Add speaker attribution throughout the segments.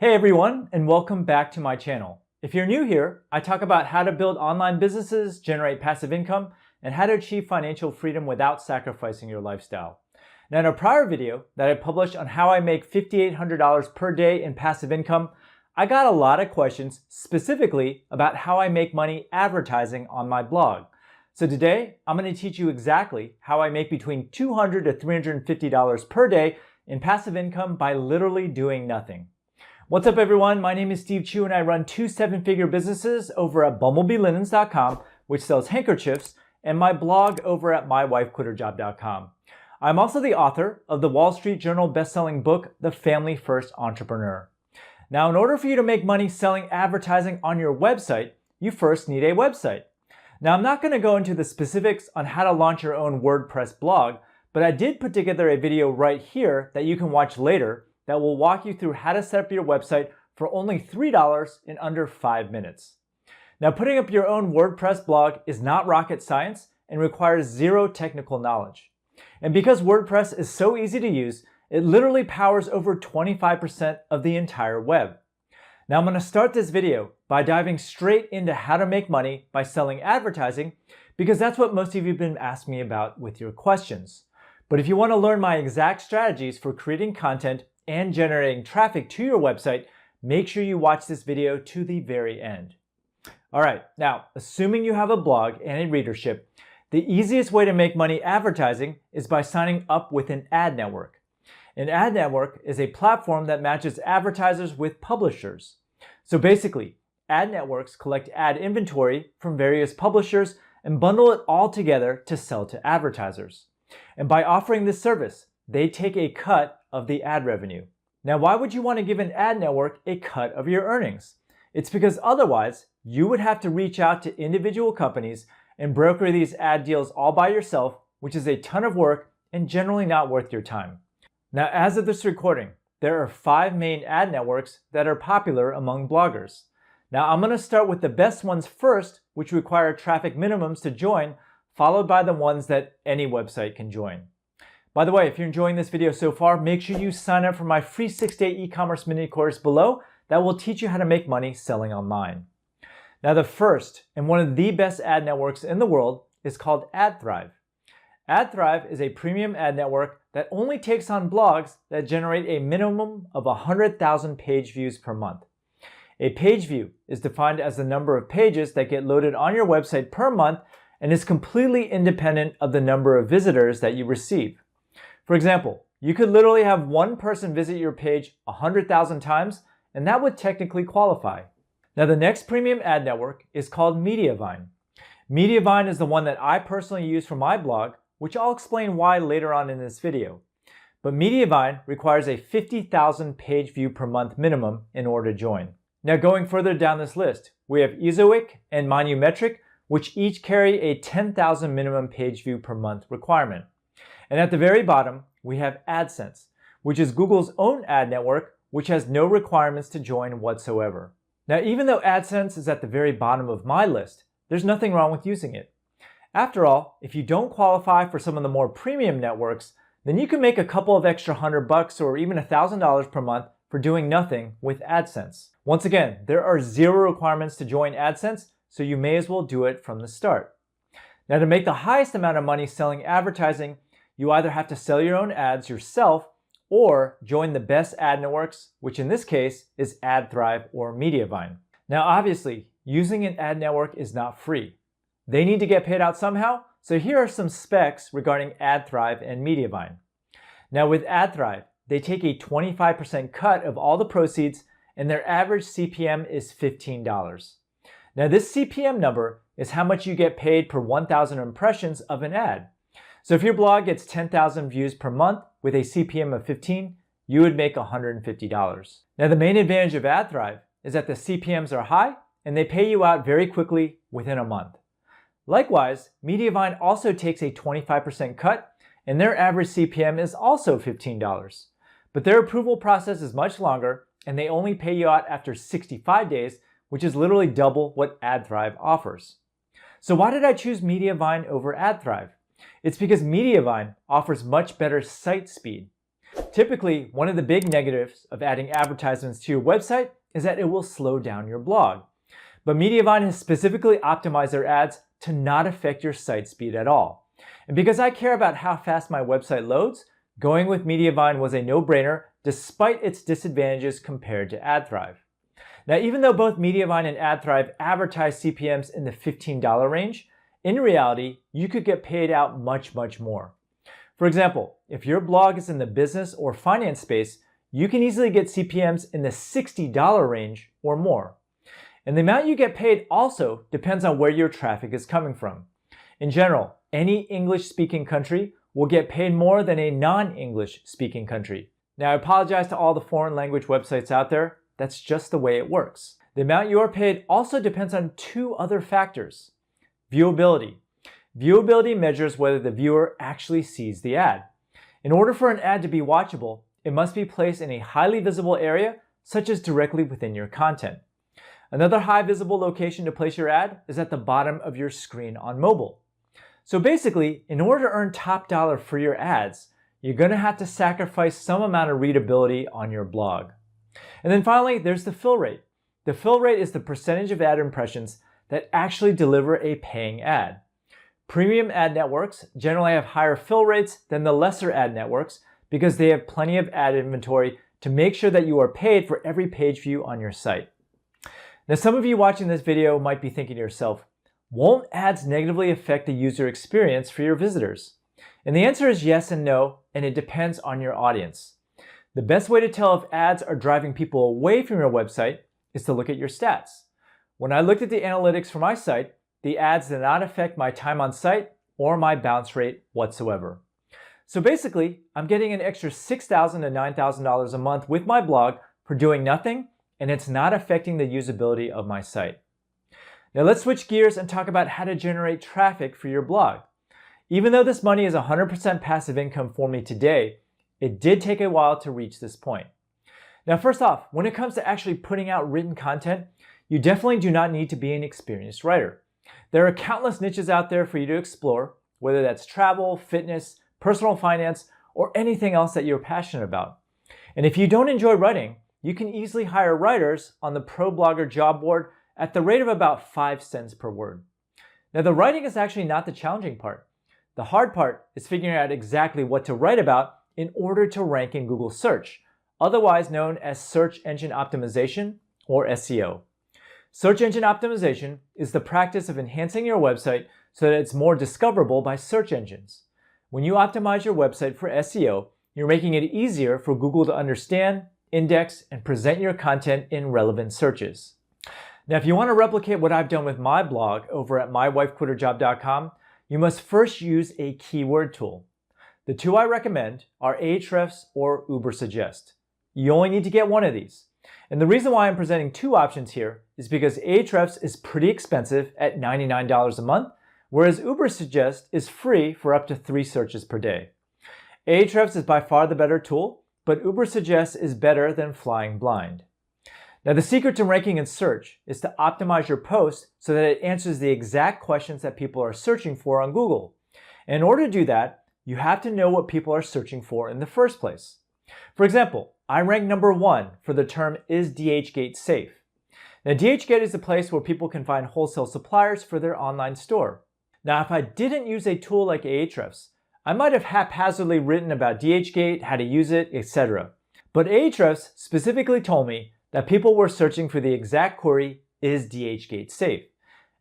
Speaker 1: Hey everyone, and welcome back to my channel. If you're new here, I talk about how to build online businesses, generate passive income, and how to achieve financial freedom without sacrificing your lifestyle. Now in a prior video that I published on how I make $5,800 per day in passive income, I got a lot of questions specifically about how I make money advertising on my blog. So today, I'm going to teach you exactly how I make between $200 to $350 per day in passive income by literally doing nothing. What's up everyone, my name is Steve Chu and I run two seven-figure businesses over at bumblebeelinens.com, which sells handkerchiefs, and my blog over at mywifequitherjob.com. I'm also the author of the Wall Street Journal best-selling book, The Family First Entrepreneur. Now, in order for you to make money selling advertising on your website, you first need a website. Now, I'm not going to go into the specifics on how to launch your own WordPress blog, but I did put together a video right here that you can watch later that will walk you through how to set up your website for only $3 in under 5 minutes. Now, putting up your own WordPress blog is not rocket science and requires zero technical knowledge. And because WordPress is so easy to use, it literally powers over 25% of the entire web. Now, I'm going to start this video by diving straight into how to make money by selling advertising, because that's what most of you have been asking me about with your questions. But if you want to learn my exact strategies for creating content and generating traffic to your website, make sure you watch this video to the very end. All right, now, assuming you have a blog and a readership, the easiest way to make money advertising is by signing up with an ad network. An ad network is a platform that matches advertisers with publishers. So basically, ad networks collect ad inventory from various publishers and bundle it all together to sell to advertisers. And by offering this service, they take a cut of the ad revenue. Now, why would you want to give an ad network a cut of your earnings? It's because otherwise, you would have to reach out to individual companies and broker these ad deals all by yourself, which is a ton of work and generally not worth your time. Now, as of this recording, there are 5 main ad networks that are popular among bloggers. Now, I'm going to start with the best ones first, which require traffic minimums to join, followed by the ones that any website can join. By the way, if you're enjoying this video so far, make sure you sign up for my free 6-day e-commerce mini course below that will teach you how to make money selling online. Now, the first and one of the best ad networks in the world is called Adthrive. Adthrive is a premium ad network that only takes on blogs that generate a minimum of 100,000 page views per month. A page view is defined as the number of pages that get loaded on your website per month and is completely independent of the number of visitors that you receive. For example, you could literally have one person visit your page 100,000 times, and that would technically qualify. Now, the next premium ad network is called Mediavine. Mediavine is the one that I personally use for my blog, which I'll explain why later on in this video. But Mediavine requires a 50,000 page view per month minimum in order to join. Now, going further down this list, we have Ezoic and Monumetric, which each carry a 10,000 minimum page view per month requirement. And at the very bottom, we have AdSense, which is Google's own ad network, which has no requirements to join whatsoever. Now, even though AdSense is at the very bottom of my list, there's nothing wrong with using it. After all, if you don't qualify for some of the more premium networks, then you can make a couple of extra $100 or even $1,000 per month for doing nothing with AdSense. Once again, there are zero requirements to join AdSense, so you may as well do it from the start. Now, to make the highest amount of money selling advertising, you either have to sell your own ads yourself or join the best ad networks, which in this case is Adthrive or Mediavine. Now, obviously, using an ad network is not free. They need to get paid out somehow, so here are some specs regarding Adthrive and Mediavine. Now, with Adthrive, they take a 25% cut of all the proceeds, and their average CPM is $15. Now, this CPM number is how much you get paid per 1,000 impressions of an ad. So if your blog gets 10,000 views per month with a CPM of 15, you would make $150. Now, the main advantage of Adthrive is that the CPMs are high and they pay you out very quickly within a month. Likewise, Mediavine also takes a 25% cut and their average CPM is also $15. But their approval process is much longer and they only pay you out after 65 days, which is literally double what Adthrive offers. So why did I choose Mediavine over Adthrive? It's because Mediavine offers much better site speed. Typically, one of the big negatives of adding advertisements to your website is that it will slow down your blog. But Mediavine has specifically optimized their ads to not affect your site speed at all. And because I care about how fast my website loads, going with Mediavine was a no-brainer despite its disadvantages compared to Adthrive. Now, even though both Mediavine and Adthrive advertise CPMs in the $15 range, in reality, you could get paid out much, much more. For example, if your blog is in the business or finance space, you can easily get CPMs in the $60 range or more. And the amount you get paid also depends on where your traffic is coming from. In general, any English-speaking country will get paid more than a non-English speaking country. Now, I apologize to all the foreign language websites out there. That's just the way it works. The amount you are paid also depends on two other factors. Viewability. Viewability measures whether the viewer actually sees the ad. In order for an ad to be watchable, it must be placed in a highly visible area, such as directly within your content. Another high visible location to place your ad is at the bottom of your screen on mobile. So basically, in order to earn top dollar for your ads, you're going to have to sacrifice some amount of readability on your blog. And then finally, there's the fill rate. The fill rate is the percentage of ad impressions that actually deliver a paying ad. Premium ad networks generally have higher fill rates than the lesser ad networks because they have plenty of ad inventory to make sure that you are paid for every page view on your site. Now, some of you watching this video might be thinking to yourself, won't ads negatively affect the user experience for your visitors? And the answer is yes and no, and it depends on your audience. The best way to tell if ads are driving people away from your website is to look at your stats. When I looked at the analytics for my site, the ads did not affect my time on site or my bounce rate whatsoever. So basically, I'm getting an extra $6,000 to $9,000 a month with my blog for doing nothing, and it's not affecting the usability of my site. Now let's switch gears and talk about how to generate traffic for your blog. Even though this money is 100% passive income for me today, it did take a while to reach this point. Now, first off, when it comes to actually putting out written content, you definitely do not need to be an experienced writer. There are countless niches out there for you to explore, whether that's travel, fitness, personal finance, or anything else that you're passionate about. And if you don't enjoy writing, you can easily hire writers on the ProBlogger job board at the rate of about 5 cents per word. Now, the writing is actually not the challenging part. The hard part is figuring out exactly what to write about in order to rank in Google search, otherwise known as search engine optimization or SEO. Search engine optimization is the practice of enhancing your website so that it's more discoverable by search engines. When you optimize your website for SEO, you're making it easier for Google to understand, index, and present your content in relevant searches. Now, if you want to replicate what I've done with my blog over at mywifequitterjob.com, you must first use a keyword tool. The two I recommend are Ahrefs or Ubersuggest. You only need to get one of these. And the reason why I'm presenting two options here is because Ahrefs is pretty expensive at $99 a month, whereas Ubersuggest is free for up to 3 searches per day. Ahrefs is by far the better tool, but Ubersuggest is better than flying blind. Now, the secret to ranking in search is to optimize your post so that it answers the exact questions that people are searching for on Google. And in order to do that, you have to know what people are searching for in the first place. For example, I rank number 1 for the term, is DHgate safe? Now, DHgate is a place where people can find wholesale suppliers for their online store. Now, if I didn't use a tool like Ahrefs, I might have haphazardly written about DHgate, how to use it, etc. But Ahrefs specifically told me that people were searching for the exact query, is DHgate safe?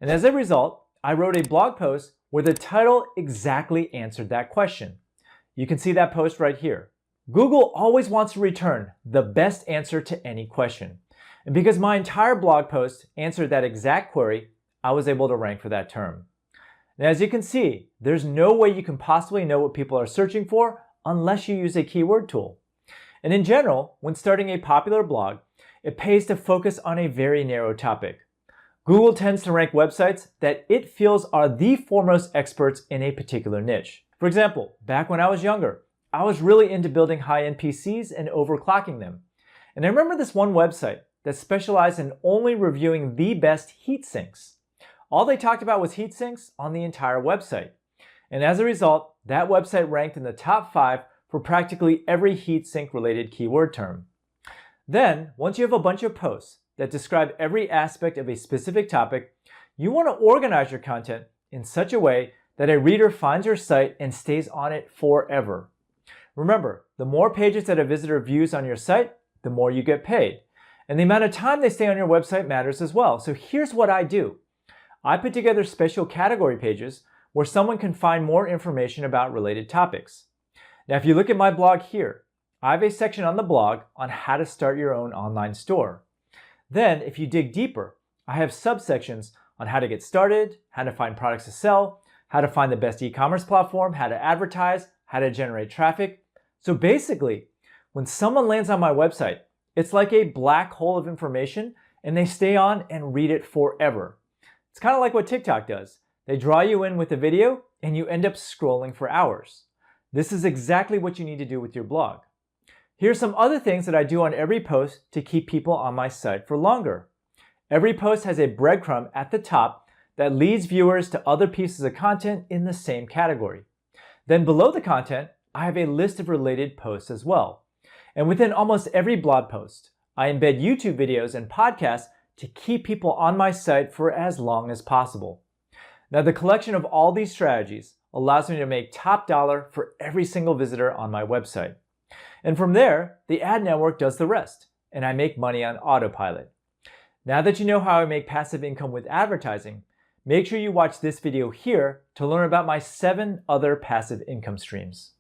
Speaker 1: And as a result, I wrote a blog post where the title exactly answered that question. You can see that post right here. Google always wants to return the best answer to any question. And because my entire blog post answered that exact query, I was able to rank for that term. Now, as you can see, there's no way you can possibly know what people are searching for unless you use a keyword tool. And in general, when starting a popular blog, it pays to focus on a very narrow topic. Google tends to rank websites that it feels are the foremost experts in a particular niche. For example, back when I was younger, I was really into building high-end PCs and overclocking them. And I remember this one website that specialized in only reviewing the best heat sinks. All they talked about was heat sinks on the entire website. And as a result, that website ranked in the top 5 for practically every heatsink related keyword term. Then, once you have a bunch of posts that describe every aspect of a specific topic, you want to organize your content in such a way that a reader finds your site and stays on it forever. Remember, the more pages that a visitor views on your site, the more you get paid. And the amount of time they stay on your website matters as well. So here's what I do. I put together special category pages where someone can find more information about related topics. Now, if you look at my blog here, I have a section on the blog on how to start your own online store. Then, if you dig deeper, I have subsections on how to get started, how to find products to sell, how to find the best e-commerce platform, how to advertise, how to generate traffic. So basically, when someone lands on my website, it's like a black hole of information and they stay on and read it forever. It's kind of like what TikTok does. They draw you in with a video and you end up scrolling for hours. This is exactly what you need to do with your blog. Here's some other things that I do on every post to keep people on my site for longer. Every post has a breadcrumb at the top that leads viewers to other pieces of content in the same category. Then below the content, I have a list of related posts as well. And within almost every blog post, I embed YouTube videos and podcasts to keep people on my site for as long as possible. Now, the collection of all these strategies allows me to make top dollar for every single visitor on my website. And from there, the ad network does the rest, and I make money on autopilot. Now that you know how I make passive income with advertising, make sure you watch this video here to learn about my 7 other passive income streams.